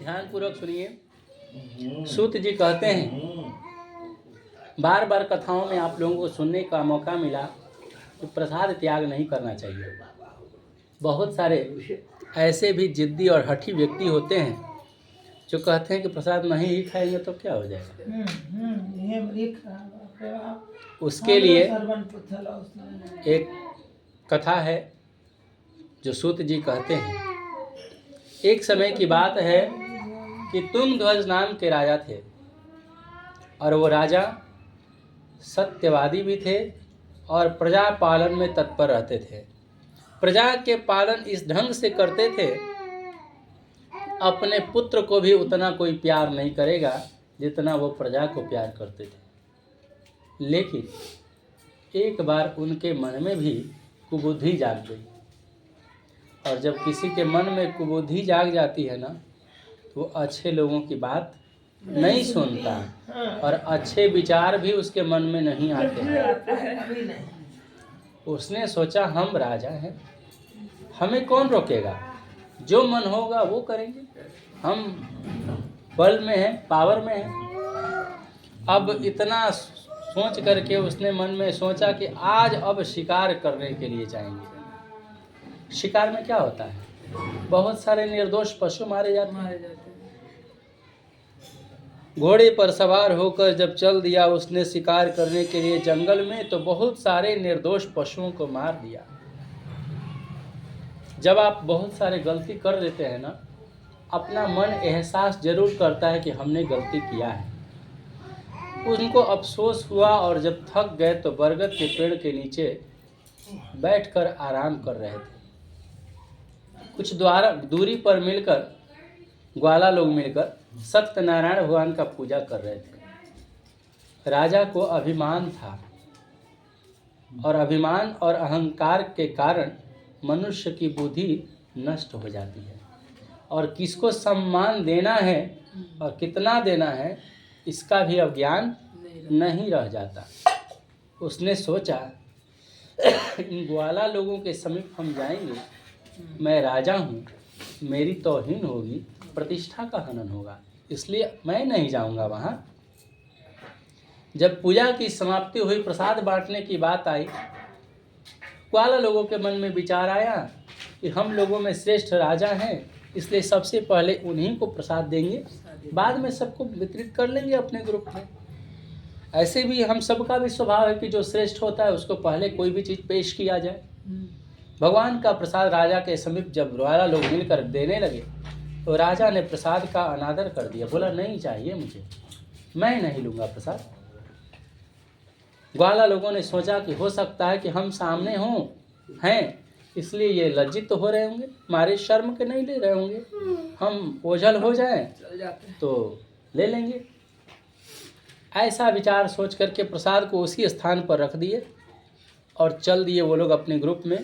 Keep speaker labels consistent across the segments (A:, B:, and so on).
A: ध्यान पूर्वक सुनिए। सूत जी कहते हैं, बार बार कथाओं में आप लोगों को सुनने का मौका मिला कि प्रसाद त्याग नहीं करना चाहिए। बहुत सारे ऐसे भी जिद्दी और हठी व्यक्ति होते हैं जो कहते हैं कि प्रसाद नहीं ही खाएंगे तो क्या हो जाएगा। उसके लिए एक कथा है जो सूत जी कहते हैं। एक समय की बात है कि तुंगध्वज नाम के राजा थे और वो राजा सत्यवादी भी थे और प्रजा पालन में तत्पर रहते थे। प्रजा के पालन इस ढंग से करते थे, अपने पुत्र को भी उतना कोई प्यार नहीं करेगा जितना वो प्रजा को प्यार करते थे। लेकिन एक बार उनके मन में भी कुबुद्धि जाग गई, और जब किसी के मन में कुबुद्धि जाग जाती है ना, तो वो अच्छे लोगों की बात नहीं सुनता और अच्छे विचार भी उसके मन में नहीं आते हैं। उसने सोचा, हम राजा हैं, हमें कौन रोकेगा, जो मन होगा वो करेंगे, हम बल में हैं, पावर में हैं। अब इतना सोच करके उसने मन में सोचा कि आज अब शिकार करने के लिए जाएंगे। शिकार में क्या होता है, बहुत सारे निर्दोष पशु मारे जाते हैं। घोड़े पर सवार होकर जब चल दिया उसने शिकार करने के लिए जंगल में, तो बहुत सारे निर्दोष पशुओं को मार दिया। जब आप बहुत सारे गलती कर देते हैं ना, अपना मन एहसास जरूर करता है कि हमने गलती किया है। उनको अफसोस हुआ और जब थक गए तो बरगद के पेड़ के नीचे बैठकर आराम कर रहे थे। कुछ दूरी पर मिलकर ग्वाला लोग मिलकर सत्यनारायण भगवान का पूजा कर रहे थे। राजा को अभिमान था, और अभिमान और अहंकार के कारण मनुष्य की बुद्धि नष्ट हो जाती है, और किसको सम्मान देना है और कितना देना है इसका भी अब ज्ञान नहीं रह जाता। उसने सोचा, इन ग्वाला लोगों के समीप हम जाएंगे, मैं राजा हूँ, मेरी तौहीन होगी, प्रतिष्ठा का हनन होगा, इसलिए मैं नहीं जाऊंगा वहाँ। जब पूजा की समाप्ति हुई, प्रसाद बांटने की बात आई, ग्वाला लोगों के मन में विचार आया कि हम लोगों में श्रेष्ठ राजा हैं, इसलिए सबसे पहले उन्हीं को प्रसाद देंगे, बाद में सबको वितरित कर लेंगे अपने ग्रुप में। ऐसे भी हम सबका भी स्वभाव है कि जो श्रेष्ठ होता है उसको पहले कोई भी चीज़ पेश किया जाए। भगवान का प्रसाद राजा के समीप जब ग्वाला लोग मिलकर देने लगे तो राजा ने प्रसाद का अनादर कर दिया, बोला नहीं चाहिए मुझे, मैं नहीं लूँगा प्रसाद। ग्वाला लोगों ने सोचा कि हो सकता है कि हम सामने हैं, इसलिए ये लज्जित तो हो रहे होंगे, हमारे शर्म के नहीं ले रहे होंगे, हम ओझल हो जाएं तो ले लेंगे। ऐसा विचार सोच करके प्रसाद को उसी स्थान पर रख दिए और चल दिए। वो लोग अपने ग्रुप में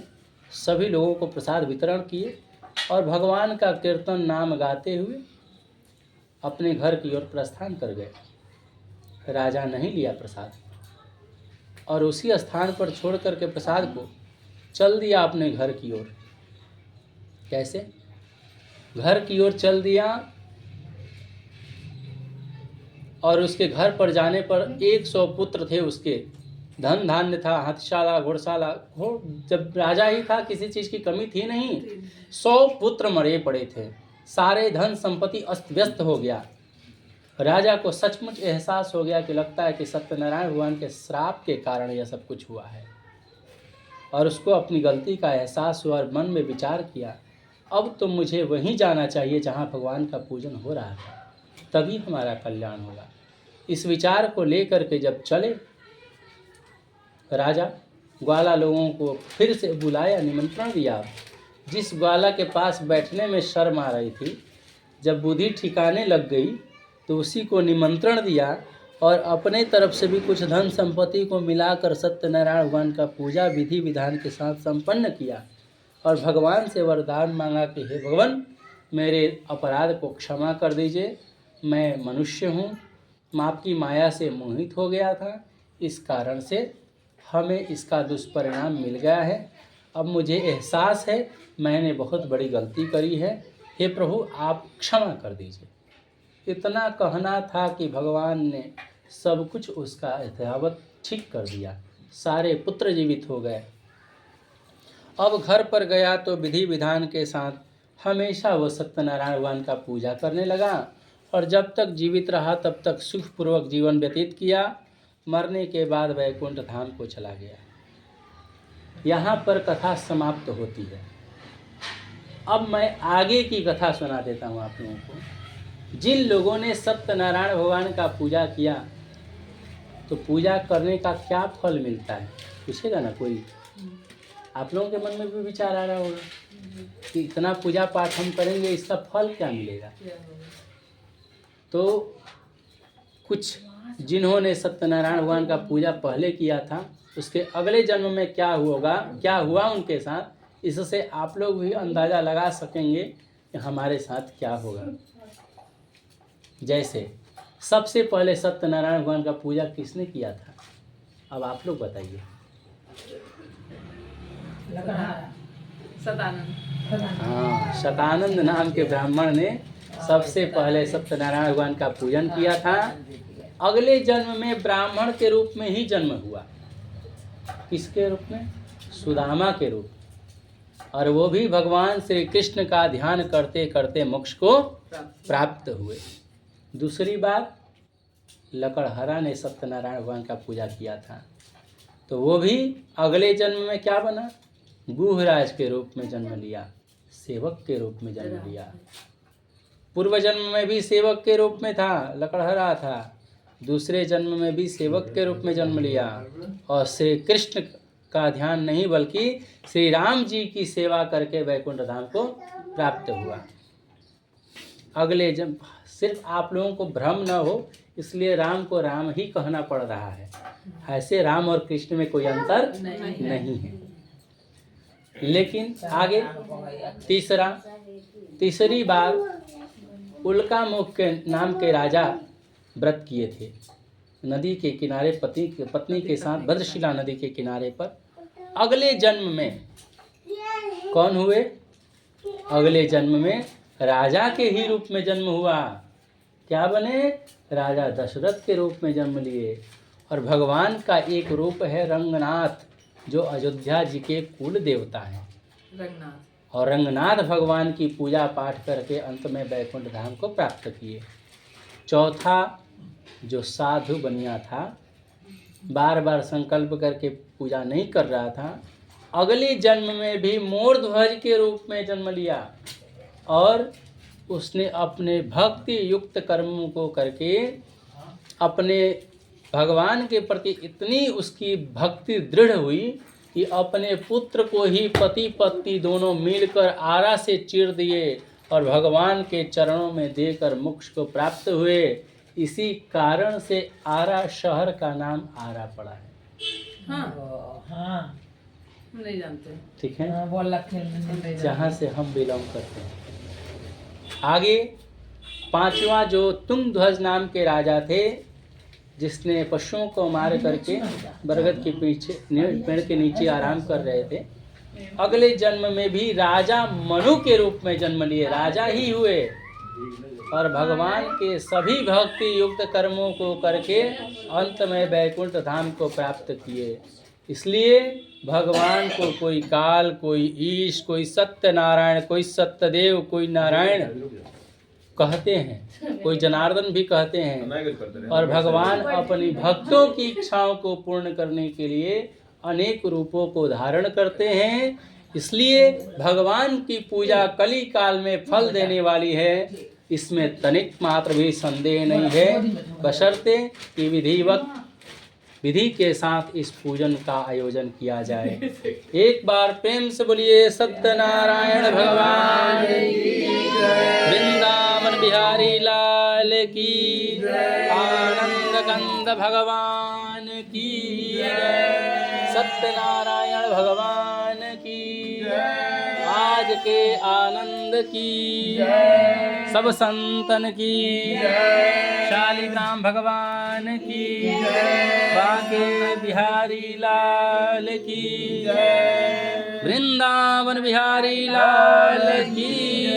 A: सभी लोगों को प्रसाद वितरण किए और भगवान का कीर्तन नाम गाते हुए अपने घर की ओर प्रस्थान कर गए। राजा नहीं लिया प्रसाद और उसी स्थान पर छोड़ करके प्रसाद को चल दिया अपने घर की ओर। कैसे? घर की ओर चल दिया और उसके घर पर जाने पर 100 पुत्र थे उसके, धन धान्य था, हाथशाला घोड़शाला, जब राजा ही था, किसी चीज़ की कमी थी नहीं। 100 पुत्र मरे पड़े थे, सारे धन संपत्ति अस्त व्यस्त हो गया। राजा को सचमुच एहसास हो गया कि लगता है कि सत्यनारायण भगवान के श्राप के कारण यह सब कुछ हुआ है, और उसको अपनी गलती का एहसास हुआ और मन में विचार किया, अब तो मुझे वहीं जाना चाहिए जहाँ भगवान का पूजन हो रहा था, तभी हमारा कल्याण होगा। इस विचार को लेकर के जब चले, राजा ग्वाला लोगों को फिर से बुलाया, निमंत्रण दिया। जिस ग्वाला के पास बैठने में शर्म आ रही थी, जब बुद्धि ठिकाने लग गई तो उसी को निमंत्रण दिया और अपने तरफ से भी कुछ धन संपत्ति को मिलाकर सत्यनारायण भगवान का पूजा विधि विधान के साथ संपन्न किया और भगवान से वरदान मांगा कि हे भगवान, मेरे अपराध को क्षमा कर दीजिए, मैं मनुष्य हूँ, आपकी माया से मोहित हो गया था, इस कारण से हमें इसका दुष्परिणाम मिल गया है। अब मुझे एहसास है मैंने बहुत बड़ी गलती करी है, हे प्रभु आप क्षमा कर दीजिए। इतना कहना था कि भगवान ने सब कुछ उसका यथावत ठीक कर दिया। सारे पुत्र जीवित हो गए। अब घर पर गया तो विधि विधान के साथ हमेशा वो सत्यनारायण भगवान का पूजा करने लगा और जब तक जीवित रहा तब तक सुखपूर्वक जीवन व्यतीत किया। मरने के बाद वैकुंठ धाम को चला गया। यहाँ पर कथा समाप्त होती है। अब मैं आगे की कथा सुना देता हूँ आप लोगों को। जिन लोगों ने सत्यनारायण भगवान का पूजा किया तो पूजा करने का क्या फल मिलता है, पूछेगा ना कोई। आप लोगों के मन में भी विचार आ रहा होगा कि इतना पूजा पाठ हम करेंगे, इसका फल क्या मिलेगा। तो कुछ जिन्होंने सत्यनारायण भगवान का पूजा पहले किया था उसके अगले जन्म में क्या हुआ उनके साथ, इससे आप लोग भी अंदाज़ा लगा सकेंगे कि हमारे साथ क्या होगा। जैसे सबसे पहले सत्यनारायण भगवान का पूजा किसने किया था, अब आप लोग बताइए। हाँ, शतानंद नाम के ब्राह्मण ने सबसे पहले सत्यनारायण भगवान का पूजन किया था। अगले जन्म में ब्राह्मण के रूप में ही जन्म हुआ। किसके रूप में? सुदामा के रूप में। और वो भी भगवान श्री कृष्ण का ध्यान करते करते मोक्ष को प्राप्त हुए। दूसरी बात, लकड़हरा ने सत्यनारायण भगवान का पूजा किया था तो वो भी अगले जन्म में क्या बना? गुहराज के रूप में जन्म लिया, सेवक के रूप में जन्म लिया। पूर्व जन्म में भी सेवक के रूप में था, लकड़हरा था। दूसरे जन्म में भी सेवक के रूप में जन्म लिया और श्री कृष्ण का ध्यान नहीं बल्कि श्री राम जी की सेवा करके वैकुंठ धाम को प्राप्त हुआ। अगले जन्म, सिर्फ आप लोगों को भ्रम न हो इसलिए राम को राम ही कहना पड़ रहा है। ऐसे राम और कृष्ण में कोई अंतर नहीं है। लेकिन आगे तीसरी बार उल्कामुख के नाम के राजा व्रत किए थे। नदी के किनारे पत्नी के साथ भद्रशिला नदी के किनारे पर अगले जन्म में कौन हुए? अगले जन्म में राजा के ही रूप में जन्म हुआ। क्या बने? राजा दशरथ के रूप में जन्म लिए। और भगवान का एक रूप है रंगनाथ, जो अयोध्या जी के कुल देवता हैं। और रंगनाथ भगवान की पूजा पाठ करके अंत में वैकुंठ धाम को प्राप्त किए। चौथा, जो साधु बनिया था, बार बार संकल्प करके पूजा नहीं कर रहा था, अगले जन्म में भी मोरध्वज के रूप में जन्म लिया और उसने अपने भक्ति युक्त कर्मों को करके अपने भगवान के प्रति इतनी उसकी भक्ति दृढ़ हुई कि अपने पुत्र को ही पति पत्नी दोनों मिलकर आरा से चीर दिए और भगवान के चरणों में देकर मोक्ष को प्राप्त हुए। इसी कारण से आरा शहर का नाम आरा पड़ा है।
B: हाँ, नहीं जानते।
A: ठीक है, जहाँ से हम बिलोंग करते हैं। आगे पांचवा, जो तुंगध्वज नाम के राजा थे, जिसने पशुओं को मार करके बरगद के पीछे पेड़ के नीचे आराम कर रहे थे, अगले जन्म में भी राजा मनु के रूप में जन्म लिए, राजा ही हुए और भगवान के सभी भक्ति युक्त कर्मों को करके अंत में वैकुंठ धाम को प्राप्त किए। इसलिए भगवान को कोई काल, कोई ईश, कोई सत्यनारायण, कोई सत्यदेव, कोई नारायण कहते हैं, कोई जनार्दन भी कहते हैं। और भगवान अपनी भक्तों की इच्छाओं को पूर्ण करने के लिए अनेक रूपों को धारण करते हैं। इसलिए भगवान की पूजा कली काल में फल देने वाली है, इसमें तनिक मात्र भी संदेह नहीं है, बशर्ते कि विधि के साथ इस पूजन का आयोजन किया जाए। एक बार प्रेम से बोलिए सत्यनारायण भगवान की जय, वृंदावन बिहारी लाल की जय, आनंद कंद भगवान की जय, सत्यनारायण भगवान की जय, आज के आनंद की जय, सब संतन की जय, शालिग्राम भगवान की जय, बांके बिहारी लाल की जय, वृंदावन बिहारी लाल की